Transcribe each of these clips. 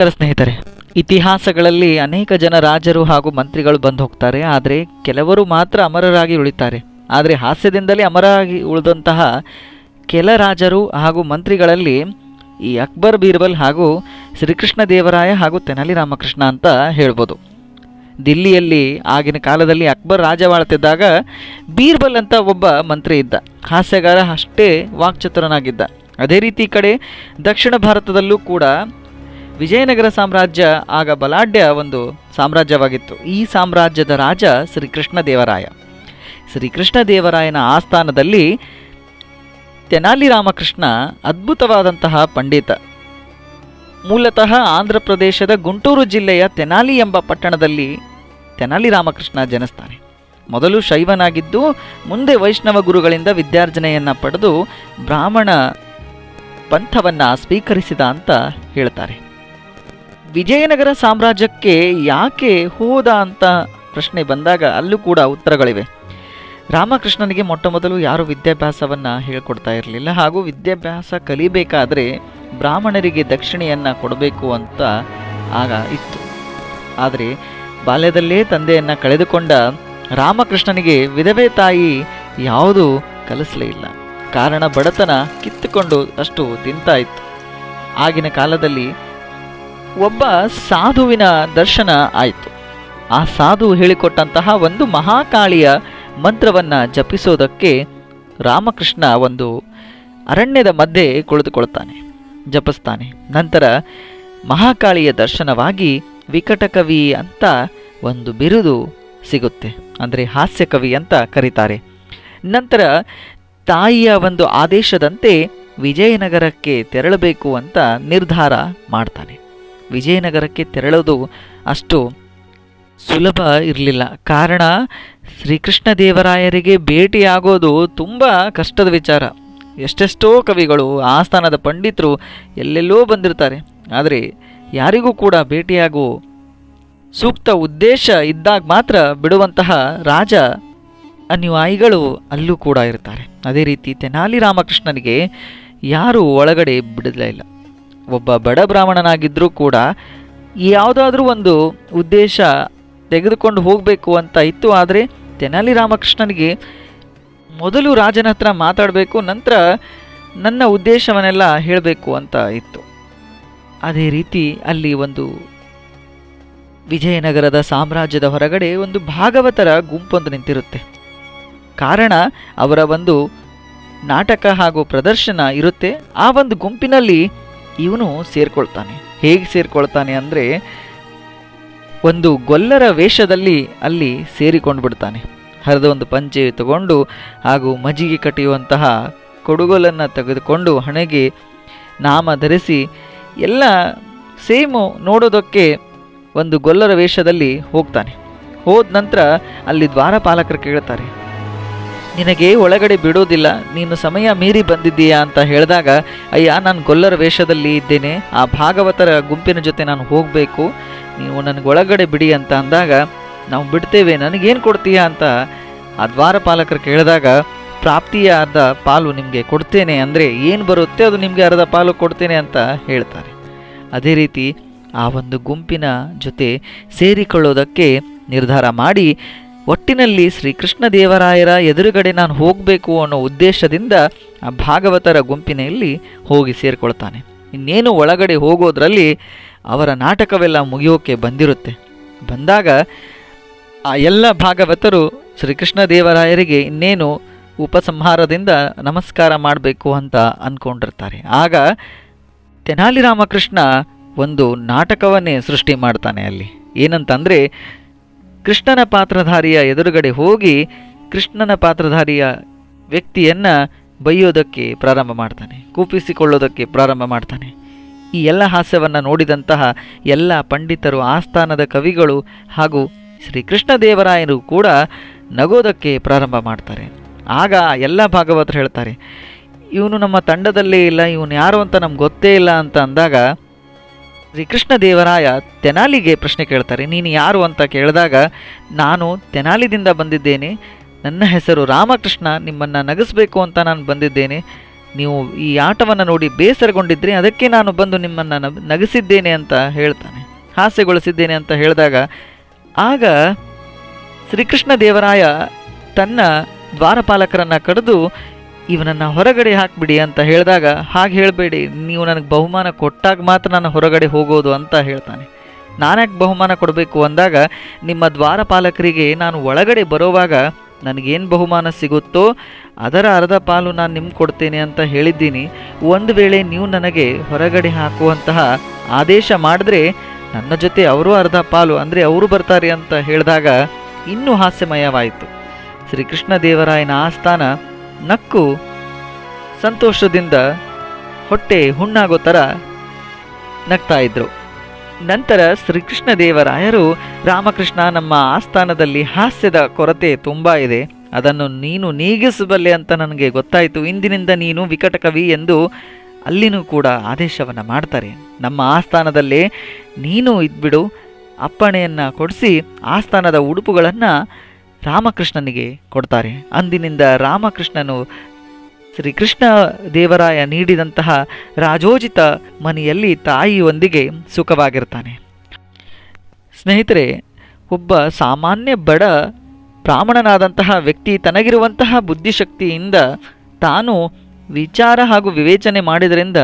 ಸ್ನೇಹಿತರೆ, ಇತಿಹಾಸಗಳಲ್ಲಿ ಅನೇಕ ಜನ ರಾಜರು ಹಾಗೂ ಮಂತ್ರಿಗಳು ಬಂದು ಹೋಗ್ತಾರೆ. ಆದರೆ ಕೆಲವರು ಮಾತ್ರ ಅಮರರಾಗಿ ಉಳಿತಾರೆ. ಆದರೆ ಹಾಸ್ಯದಿಂದಲೇ ಅಮರರಾಗಿ ಉಳಿದಂತಹ ಕೆಲ ರಾಜರು ಹಾಗೂ ಮಂತ್ರಿಗಳಲ್ಲಿ ಈ ಅಕ್ಬರ್ ಬೀರ್ಬಲ್ ಹಾಗೂ ಶ್ರೀಕೃಷ್ಣ ದೇವರಾಯ ಹಾಗೂ ತೆನಾಲಿ ರಾಮಕೃಷ್ಣ ಅಂತ ಹೇಳ್ಬೋದು. ದಿಲ್ಲಿಯಲ್ಲಿ ಆಗಿನ ಕಾಲದಲ್ಲಿ ಅಕ್ಬರ್ ರಾಜವಾಳ್ತಿದ್ದಾಗ ಬೀರ್ಬಲ್ ಅಂತ ಒಬ್ಬ ಮಂತ್ರಿ ಇದ್ದ. ಹಾಸ್ಯಗಾರ, ಅಷ್ಟೇ ವಾಕ್ಚತುರನಾಗಿದ್ದ. ಅದೇ ರೀತಿ ಈ ಕಡೆ ದಕ್ಷಿಣ ಭಾರತದಲ್ಲೂ ಕೂಡ ವಿಜಯನಗರ ಸಾಮ್ರಾಜ್ಯ ಆಗ ಬಲಾಢ್ಯ ಒಂದು ಸಾಮ್ರಾಜ್ಯವಾಗಿತ್ತು. ಈ ಸಾಮ್ರಾಜ್ಯದ ರಾಜ ಶ್ರೀಕೃಷ್ಣ ದೇವರಾಯ. ಶ್ರೀಕೃಷ್ಣ ದೇವರಾಯನ ಆಸ್ಥಾನದಲ್ಲಿ ತೆನಾಲಿ ರಾಮಕೃಷ್ಣ ಅದ್ಭುತವಾದಂತಹ ಪಂಡಿತ. ಮೂಲತಃ ಆಂಧ್ರ ಪ್ರದೇಶದ ಗುಂಟೂರು ಜಿಲ್ಲೆಯ ತೆನಾಲಿ ಎಂಬ ಪಟ್ಟಣದಲ್ಲಿ ತೆನಾಲಿ ರಾಮಕೃಷ್ಣ ಜನಿಸ್ತಾನೆ. ಮೊದಲು ಶೈವನಾಗಿದ್ದು ಮುಂದೆ ವೈಷ್ಣವ ಗುರುಗಳಿಂದ ವಿದ್ಯಾರ್ಜನೆಯನ್ನು ಪಡೆದು ಬ್ರಾಹ್ಮಣ ಪಂಥವನ್ನು ಸ್ವೀಕರಿಸಿದ ಅಂತ ಹೇಳ್ತಾರೆ. ವಿಜಯನಗರ ಸಾಮ್ರಾಜ್ಯಕ್ಕೆ ಯಾಕೆ ಹೋದ ಅಂತ ಪ್ರಶ್ನೆ ಬಂದಾಗ ಅಲ್ಲೂ ಕೂಡ ಉತ್ತರಗಳಿವೆ. ರಾಮಕೃಷ್ಣನಿಗೆ ಮೊಟ್ಟ ಮೊದಲು ಯಾರು ವಿದ್ಯಾಭ್ಯಾಸವನ್ನು ಹೇಳ್ಕೊಡ್ತಾ ಇರಲಿಲ್ಲ. ಹಾಗೂ ವಿದ್ಯಾಭ್ಯಾಸ ಕಲಿಬೇಕಾದರೆ ಬ್ರಾಹ್ಮಣರಿಗೆ ದಕ್ಷಿಣೆಯನ್ನು ಕೊಡಬೇಕು ಅಂತ ಆಗ ಇತ್ತು. ಆದರೆ ಬಾಲ್ಯದಲ್ಲೇ ತಂದೆಯನ್ನು ಕಳೆದುಕೊಂಡ ರಾಮಕೃಷ್ಣನಿಗೆ ವಿಧವೆ ತಾಯಿ ಯಾವುದೂ ಕಲಿಸಲೇ ಇಲ್ಲ. ಕಾರಣ ಬಡತನ ಕಿತ್ತುಕೊಂಡು ಅಷ್ಟು ತಿಂತಾ ಇತ್ತು. ಆಗಿನ ಕಾಲದಲ್ಲಿ ಒಬ್ಬ ಸಾಧುವಿನ ದರ್ಶನ ಆಯಿತು. ಆ ಸಾಧು ಹೇಳಿಕೊಟ್ಟಂತಹ ಒಂದು ಮಹಾಕಾಳಿಯ ಮಂತ್ರವನ್ನು ಜಪಿಸೋದಕ್ಕೆ ರಾಮಕೃಷ್ಣ ಒಂದು ಅರಣ್ಯದ ಮಧ್ಯೆ ಕುಳಿತುಕೊಳ್ತಾನೆ, ಜಪಿಸ್ತಾನೆ. ನಂತರ ಮಹಾಕಾಳಿಯ ದರ್ಶನವಾಗಿ ವಿಕಟಕವಿ ಅಂತ ಒಂದು ಬಿರುದು ಸಿಗುತ್ತೆ, ಅಂದರೆ ಹಾಸ್ಯ ಕವಿ ಅಂತ ಕರೀತಾರೆ. ನಂತರ ತಾಯಿಯ ಒಂದು ಆದೇಶದಂತೆ ವಿಜಯನಗರಕ್ಕೆ ತೆರಳಬೇಕು ಅಂತ ನಿರ್ಧಾರ ಮಾಡ್ತಾನೆ. ವಿಜಯನಗರಕ್ಕೆ ತೆರಳೋದು ಅಷ್ಟು ಸುಲಭ ಇರಲಿಲ್ಲ. ಕಾರಣ ಶ್ರೀಕೃಷ್ಣ ದೇವರಾಯರಿಗೆ ಭೇಟಿಯಾಗೋದು ತುಂಬ ಕಷ್ಟದ ವಿಚಾರ. ಎಷ್ಟೆಷ್ಟೋ ಕವಿಗಳು, ಆಸ್ಥಾನದ ಪಂಡಿತರು ಎಲ್ಲೆಲ್ಲೋ ಬಂದಿರ್ತಾರೆ. ಆದರೆ ಯಾರಿಗೂ ಕೂಡ ಭೇಟಿಯಾಗೋ ಸೂಕ್ತ ಉದ್ದೇಶ ಇದ್ದಾಗ ಮಾತ್ರ ಬಿಡುವಂತಹ ರಾಜ ಅನುಯಾಯಿಗಳು ಅಲ್ಲೂ ಕೂಡ ಇರ್ತಾರೆ. ಅದೇ ರೀತಿ ತೆನಾಲಿ ರಾಮಕೃಷ್ಣನಿಗೆ ಯಾರೂ ಒಳಗಡೆ ಬಿಡಲೇ ಇಲ್ಲ. ಒಬ್ಬ ಬಡ ಬ್ರಾಹ್ಮಣನಾಗಿದ್ದರೂ ಕೂಡ ಯಾವುದಾದ್ರೂ ಒಂದು ಉದ್ದೇಶ ತೆಗೆದುಕೊಂಡು ಹೋಗಬೇಕು ಅಂತ ಇತ್ತು. ಆದರೆ ತೆನಾಲಿ ರಾಮಕೃಷ್ಣನಿಗೆ ಮೊದಲು ರಾಜನ ಹತ್ರ ಮಾತಾಡಬೇಕು, ನಂತರ ನನ್ನ ಉದ್ದೇಶವನ್ನೆಲ್ಲ ಹೇಳಬೇಕು ಅಂತ ಇತ್ತು. ಅದೇ ರೀತಿ ಅಲ್ಲಿ ಒಂದು ವಿಜಯನಗರದ ಸಾಮ್ರಾಜ್ಯದ ಹೊರಗಡೆ ಒಂದು ಭಾಗವತರ ಗುಂಪೊಂದು ನಿಂತಿರುತ್ತೆ. ಕಾರಣ ಅವರ ಒಂದು ನಾಟಕ ಹಾಗೂ ಪ್ರದರ್ಶನ ಇರುತ್ತೆ. ಆ ಒಂದು ಗುಂಪಿನಲ್ಲಿ ಇವನು ಸೇರ್ಕೊಳ್ತಾನೆ. ಹೇಗೆ ಸೇರ್ಕೊಳ್ತಾನೆ ಅಂದರೆ ಒಂದು ಗೊಲ್ಲರ ವೇಷದಲ್ಲಿ ಅಲ್ಲಿ ಸೇರಿಕೊಂಡು ಬಿಡ್ತಾನೆ. ಹರಿದ ಒಂದು ಪಂಚೆ ತಗೊಂಡು ಹಾಗೂ ಮಜ್ಜಿಗೆ ಕಟ್ಟಿಯುವಂತಹ ಕೊಡುಗೋಲನ್ನು ತೆಗೆದುಕೊಂಡು ಹಣೆಗೆ ನಾಮ ಧರಿಸಿ ಎಲ್ಲ ಸೇಮು ನೋಡೋದಕ್ಕೆ ಒಂದು ಗೊಲ್ಲರ ವೇಷದಲ್ಲಿ ಹೋಗ್ತಾನೆ. ಹೋದ ನಂತರ ಅಲ್ಲಿ ದ್ವಾರಪಾಲಕರು ಕೇಳ್ತಾರೆ, ನಿನಗೆ ಒಳಗಡೆ ಬಿಡೋದಿಲ್ಲ, ನೀನು ಸಮಯ ಮೀರಿ ಬಂದಿದ್ದೀಯಾ ಅಂತ ಹೇಳಿದಾಗ, ಅಯ್ಯ ನಾನು ಗೊಲ್ಲರ ವೇಷದಲ್ಲಿ ಇದ್ದೇನೆ, ಆ ಭಾಗವತರ ಗುಂಪಿನ ಜೊತೆ ನಾನು ಹೋಗಬೇಕು, ನೀವು ನನಗೆ ಒಳಗಡೆ ಬಿಡಿ ಅಂತ ಅಂದಾಗ, ನಾವು ಬಿಡ್ತೇವೆ, ನನಗೇನು ಕೊಡ್ತೀಯಾ ಅಂತ ಆ ದ್ವಾರಪಾಲಕರು ಕೇಳಿದಾಗ, ಪ್ರಾಪ್ತಿಯ ಅರ್ಧ ಪಾಲು ನಿಮಗೆ ಕೊಡ್ತೇನೆ, ಅಂದರೆ ಏನು ಬರುತ್ತೆ ಅದು ನಿಮಗೆ ಅರ್ಧ ಪಾಲು ಕೊಡ್ತೇನೆ ಅಂತ ಹೇಳ್ತಾರೆ. ಅದೇ ರೀತಿ ಆ ಒಂದು ಗುಂಪಿನ ಜೊತೆ ಸೇರಿಕೊಳ್ಳೋದಕ್ಕೆ ನಿರ್ಧಾರ ಮಾಡಿ ಒಟ್ಟಿನಲ್ಲಿ ಶ್ರೀಕೃಷ್ಣ ದೇವರಾಯರ ಎದುರುಗಡೆ ನಾನು ಹೋಗಬೇಕು ಅನ್ನೋ ಉದ್ದೇಶದಿಂದ ಆ ಭಾಗವತರ ಗುಂಪಿನಲ್ಲಿ ಹೋಗಿ ಸೇರಿಕೊಳ್ತಾನೆ. ಇನ್ನೇನು ಒಳಗಡೆ ಹೋಗೋದ್ರಲ್ಲಿ ಅವರ ನಾಟಕವೆಲ್ಲ ಮುಗಿಯೋಕೆ ಬಂದಿರುತ್ತೆ. ಬಂದಾಗ ಆ ಎಲ್ಲ ಭಾಗವತರು ಶ್ರೀಕೃಷ್ಣ ದೇವರಾಯರಿಗೆ ಇನ್ನೇನು ಉಪಸಂಹಾರದಿಂದ ನಮಸ್ಕಾರ ಮಾಡಬೇಕು ಅಂತ ಅಂದ್ಕೊಂಡಿರ್ತಾರೆ. ಆಗ ತೆನಾಲಿ ರಾಮಕೃಷ್ಣ ಒಂದು ನಾಟಕವನ್ನೇ ಸೃಷ್ಟಿ ಮಾಡ್ತಾನೆ. ಅಲ್ಲಿ ಏನಂತಂದರೆ, ಕೃಷ್ಣನ ಪಾತ್ರಧಾರಿಯ ಎದುರುಗಡೆ ಹೋಗಿ ಕೃಷ್ಣನ ಪಾತ್ರಧಾರಿಯ ವ್ಯಕ್ತಿಯನ್ನು ಬೈಯೋದಕ್ಕೆ ಪ್ರಾರಂಭ ಮಾಡ್ತಾನೆ, ಕೂಪಿಸಿಕೊಳ್ಳೋದಕ್ಕೆ ಪ್ರಾರಂಭ ಮಾಡ್ತಾನೆ. ಈ ಎಲ್ಲ ಹಾಸ್ಯವನ್ನು ನೋಡಿದಂತಹ ಎಲ್ಲ ಪಂಡಿತರು, ಆಸ್ಥಾನದ ಕವಿಗಳು ಹಾಗೂ ಶ್ರೀಕೃಷ್ಣ ದೇವರಾಯರು ಕೂಡ ನಗೋದಕ್ಕೆ ಪ್ರಾರಂಭ ಮಾಡ್ತಾರೆ. ಆಗ ಎಲ್ಲ ಭಾಗವತರು ಹೇಳ್ತಾರೆ, ಇವನು ನಮ್ಮ ತಂಡದಲ್ಲೇ ಇಲ್ಲ, ಇವನು ಯಾರು ಅಂತ ನಮ್ಗೆ ಗೊತ್ತೇ ಇಲ್ಲ ಅಂತ ಅಂದಾಗ ಶ್ರೀಕೃಷ್ಣ ದೇವರಾಯ ತೆನಾಲಿಗೆ ಪ್ರಶ್ನೆ ಕೇಳ್ತಾರೆ, ನೀನು ಯಾರು ಅಂತ ಕೇಳಿದಾಗ, ನಾನು ತೆನಾಲಿದಿಂದ ಬಂದಿದ್ದೇನೆ, ನನ್ನ ಹೆಸರು ರಾಮಕೃಷ್ಣ, ನಿಮ್ಮನ್ನು ನಗಿಸ್ಬೇಕು ಅಂತ ನಾನು ಬಂದಿದ್ದೇನೆ, ನೀವು ಈ ಆಟವನ್ನು ನೋಡಿ ಬೇಸರಗೊಂಡಿದ್ದರೆ ಅದಕ್ಕೆ ನಾನು ಬಂದು ನಿಮ್ಮನ್ನು ನಗಿಸಿದ್ದೇನೆ ಅಂತ ಹೇಳ್ತಾನೆ, ಹಾಸ್ಯಗೊಳಿಸಿದ್ದೇನೆ ಅಂತ ಹೇಳಿದಾಗ ಆಗ ಶ್ರೀಕೃಷ್ಣ ದೇವರಾಯ ತನ್ನ ದ್ವಾರಪಾಲಕರನ್ನು ಕರೆದು ಇವನನ್ನು ಹೊರಗಡೆ ಹಾಕಿಬಿಡಿ ಅಂತ ಹೇಳಿದಾಗ, ಹಾಗೆ ಹೇಳಬೇಡಿ, ನೀವು ನನಗೆ ಬಹುಮಾನ ಕೊಟ್ಟಾಗ ಮಾತ್ರ ನಾನು ಹೊರಗಡೆ ಹೋಗೋದು ಅಂತ ಹೇಳ್ತಾನೆ. ನಾನ್ಯಾಕೆ ಬಹುಮಾನ ಕೊಡಬೇಕು ಅಂದಾಗ, ನಿಮ್ಮ ದ್ವಾರಪಾಲಕರಿಗೆ ನಾನು ಒಳಗಡೆ ಬರೋವಾಗ ನನಗೇನು ಬಹುಮಾನ ಸಿಗುತ್ತೋ ಅದರ ಅರ್ಧ ಪಾಲು ನಾನು ನಿಮ್ಗೆ ಕೊಡ್ತೇನೆ ಅಂತ ಹೇಳಿದ್ದೀನಿ. ಒಂದು ವೇಳೆ ನೀವು ನನಗೆ ಹೊರಗಡೆ ಹಾಕುವಂತಹ ಆದೇಶ ಮಾಡಿದ್ರೆ ನನ್ನ ಜೊತೆ ಅವರು ಅರ್ಧ ಪಾಲು ಅಂದರೆ ಅವರು ಬರ್ತಾರೆ ಅಂತ ಹೇಳಿದಾಗ ಇನ್ನೂ ಹಾಸ್ಯಮಯವಾಯಿತು. ಶ್ರೀಕೃಷ್ಣ ದೇವರಾಯನ ಆಸ್ಥಾನ ನಕ್ಕು ಸಂತೋಷದಿಂದ ಹೊಟ್ಟೆ ಹುಣ್ಣಾಗೋ ಥರ ನಗ್ತಾ ಇದ್ರು. ನಂತರ ಶ್ರೀಕೃಷ್ಣ ದೇವರಾಯರು, ರಾಮಕೃಷ್ಣ, ನಮ್ಮ ಆಸ್ಥಾನದಲ್ಲಿ ಹಾಸ್ಯದ ಕೊರತೆ ತುಂಬ ಇದೆ, ಅದನ್ನು ನೀನು ನೀಗಿಸಬಲ್ಲೆ ಅಂತ ನನಗೆ ಗೊತ್ತಾಯಿತು. ಇಂದಿನಿಂದ ನೀನು ವಿಕಟ ಕವಿ ಎಂದು ಅಲ್ಲಿನೂ ಕೂಡ ಆದೇಶವನ್ನು ಮಾಡ್ತಾರೆ. ನಮ್ಮ ಆಸ್ಥಾನದಲ್ಲೇ ನೀನು ಇದ್ಬಿಡು. ಅಪ್ಪಣೆಯನ್ನು ಕೊಡಿಸಿ ಆಸ್ಥಾನದ ಉಡುಪುಗಳನ್ನು ರಾಮಕೃಷ್ಣನಿಗೆ ಕೊಡ್ತಾರೆ. ಅಂದಿನಿಂದ ರಾಮಕೃಷ್ಣನು ಶ್ರೀಕೃಷ್ಣ ದೇವರಾಯ ನೀಡಿದಂತಹ ರಾಜೋಚಿತ ಮನೆಯಲ್ಲಿ ತಾಯಿಯೊಂದಿಗೆ ಸುಖವಾಗಿರ್ತಾನೆ. ಸ್ನೇಹಿತರೆ, ಒಬ್ಬ ಸಾಮಾನ್ಯ ಬಡ ಬ್ರಾಹ್ಮಣನಾದಂತಹ ವ್ಯಕ್ತಿ ತನಗಿರುವಂತಹ ಬುದ್ಧಿಶಕ್ತಿಯಿಂದ ತಾನು ವಿಚಾರ ಹಾಗೂ ವಿವೇಚನೆ ಮಾಡಿದ್ರಿಂದ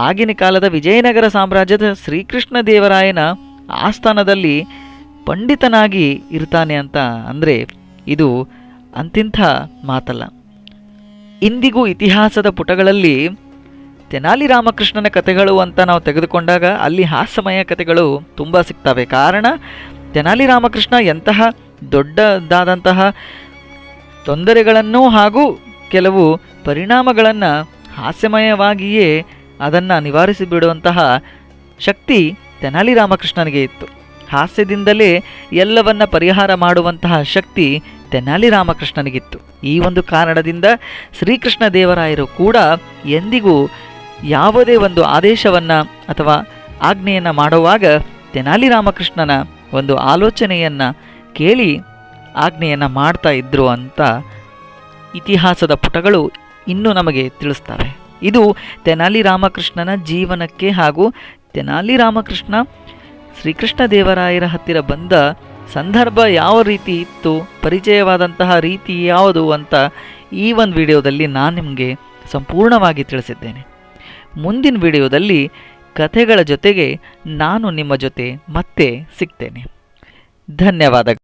ಆಗಿನ ಕಾಲದ ವಿಜಯನಗರ ಸಾಮ್ರಾಜ್ಯದ ಶ್ರೀಕೃಷ್ಣ ದೇವರಾಯನ ಆಸ್ಥಾನದಲ್ಲಿ ಪಂಡಿತನಾಗಿ ಇರ್ತಾನೆ ಅಂತ ಅಂದರೆ ಇದು ಅಂತಿಂಥ ಮಾತಲ್ಲ. ಇಂದಿಗೂ ಇತಿಹಾಸದ ಪುಟಗಳಲ್ಲಿ ತೆನಾಲಿ ರಾಮಕೃಷ್ಣನ ಕಥೆಗಳು ಅಂತ ನಾವು ತೆಗೆದುಕೊಂಡಾಗ ಅಲ್ಲಿ ಹಾಸ್ಯಮಯ ಕಥೆಗಳು ತುಂಬ ಸಿಗ್ತವೆ. ಕಾರಣ ತೆನಾಲಿ ರಾಮಕೃಷ್ಣ ಎಂತಹ ದೊಡ್ಡದಾದಂತಹ ತೊಂದರೆಗಳನ್ನು ಹಾಗೂ ಕೆಲವು ಪರಿಣಾಮಗಳನ್ನು ಹಾಸ್ಯಮಯವಾಗಿಯೇ ಅದನ್ನು ನಿವಾರಿಸಿ ಬಿಡುವಂತಹ ಶಕ್ತಿ ತೆನಾಲಿ ರಾಮಕೃಷ್ಣನಿಗೆ ಇತ್ತು. ಹಾಸ್ಯದಿಂದಲೇ ಎಲ್ಲವನ್ನ ಪರಿಹಾರ ಮಾಡುವಂತಹ ಶಕ್ತಿ ತೆನಾಲಿ ರಾಮಕೃಷ್ಣನಿಗಿತ್ತು. ಈ ಒಂದು ಕಾರಣದಿಂದ ಶ್ರೀಕೃಷ್ಣ ದೇವರಾಯರು ಕೂಡ ಎಂದಿಗೂ ಯಾವುದೇ ಒಂದು ಆದೇಶವನ್ನು ಅಥವಾ ಆಜ್ಞೆಯನ್ನು ಮಾಡುವಾಗ ತೆನಾಲಿ ರಾಮಕೃಷ್ಣನ ಒಂದು ಆಲೋಚನೆಯನ್ನು ಕೇಳಿ ಆಜ್ಞೆಯನ್ನು ಮಾಡ್ತಾ ಇದ್ರು ಅಂತ ಇತಿಹಾಸದ ಪುಟಗಳು ಇನ್ನೂ ನಮಗೆ ತಿಳಿಸ್ತವೆ. ಇದು ತೆನಾಲಿ ರಾಮಕೃಷ್ಣನ ಜೀವನಕ್ಕೆ ಹಾಗೂ ತೆನಾಲಿ ರಾಮಕೃಷ್ಣ ಶ್ರೀಕೃಷ್ಣ ದೇವರಾಯರ ಹತ್ತಿರ ಬಂದ ಸಂದರ್ಭ ಯಾವ ರೀತಿ ಇತ್ತು, ಪರಿಚಯವಾದಂತಹ ರೀತಿ ಯಾವುದು ಅಂತ ಈ ಒಂದು ವಿಡಿಯೋದಲ್ಲಿ ನಾನು ನಿಮಗೆ ಸಂಪೂರ್ಣವಾಗಿ ತಿಳಿಸಿದ್ದೇನೆ. ಮುಂದಿನ ವಿಡಿಯೋದಲ್ಲಿ ಕಥೆಗಳ ಜೊತೆಗೆ ನಾನು ನಿಮ್ಮ ಜೊತೆ ಮತ್ತೆ ಸಿಗ್ತೇನೆ. ಧನ್ಯವಾದಗಳು.